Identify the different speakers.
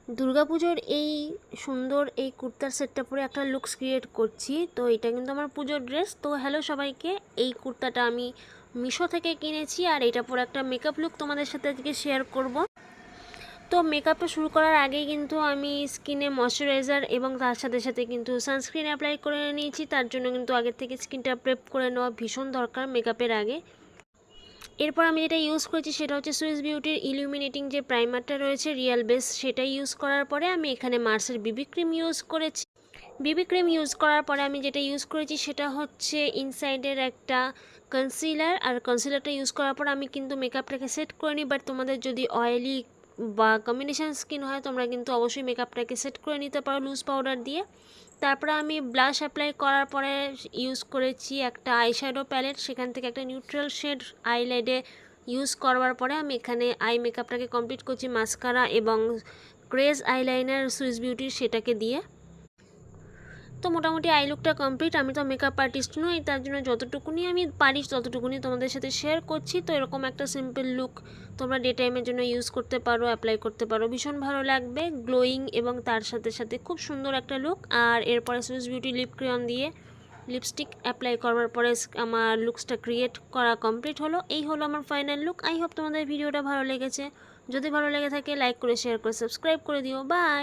Speaker 1: দুর্গাপুজোর এই সুন্দর এই কুর্তার সেটটা পরে একটা লুকস ক্রিয়েট করছি। তো এটা কিন্তু আমার পুজোর ড্রেস। তো হ্যালো সবাইকে, এই কুর্তাটা আমি মিশো থেকে কিনেছি আর এটা পরে একটা মেকআপ লুক তোমাদের সাথে আজকে শেয়ার করব। তো মেকআপটা শুরু করার আগেই কিন্তু আমি স্কিনে ময়শ্চারাইজার এবং তার সাথে সাথে কিন্তু সানস্ক্রিন অ্যাপ্লাই করে নিয়েছি। তার জন্য কিন্তু আগের থেকে স্কিনটা প্রেপ করে নেওয়া ভীষণ দরকার মেকআপের আগে। এরপর আমি যেটা ইউজ করেছি সেটা হচ্ছে সুইস বিউটির ইলুমিনেটিং যে প্রাইমারটা রয়েছে রিয়েল বেস, সেটা ইউজ করার পরে আমি এখানে মার্সের বিবি ক্রিম ইউজ করেছি। বিবি ক্রিম ইউজ করার পরে আমি যেটা ইউজ করেছি সেটা হচ্ছে ইনসাইডের একটা কনসিলার। আর কনসিলারটা ইউজ করার পর আমি কিন্তু মেকআপটাকে সেট করে নিই। বাট তোমাদের যদি অয়েলি বা কম্বিনেশন স্কিন হয় তোমরা কিন্তু অবশ্যই মেকআপটাকে সেট করে নিতে পারো লুজ পাউডার দিয়ে। তারপরে আমি ব্লাশ অ্যাপ্লাই করার পরে ইউজ করেছি একটা আইশ্যাডো প্যালেট, সেখান থেকে একটা নিউট্রাল শেড আইলাইডে ইউজ করবার পরে আমি এখানে আই মেকআপটাকে কমপ্লিট করছি মাস্কারা এবং ক্রেজ আইলাইনার সুইস বিউটির সেটাকে দিয়ে। তো মোটামুটি আই লুকটা কমপ্লিট। আমি তো মেকআপ আর্টিস্ট নই, তার জন্য যতটুকুনি আমি পারি ততটুকুনি তোমাদের সাথে শেয়ার করছি। তো এরকম একটা সিম্পল লুক তোমরা ডে টাইমের জন্য ইউজ করতে পারো, অ্যাপ্লাই করতে পারো, ভীষণ ভালো লাগবে, গ্লোয়িং এবং তার সাথে সাথে খুব সুন্দর একটা লুক। আর এরপরে সুইস বিউটি লিপ ক্রেয়ন দিয়ে লিপস্টিক অ্যাপ্লাই করবার পরে আমার লুকসটা ক্রিয়েট করা কমপ্লিট হলো। এই হলো আমার ফাইনাল লুক। আই হোপ তোমাদের ভিডিওটা ভালো লেগেছে। যদি ভালো লেগে থাকে লাইক করে শেয়ার করে সাবস্ক্রাইব করে দিও। বাই।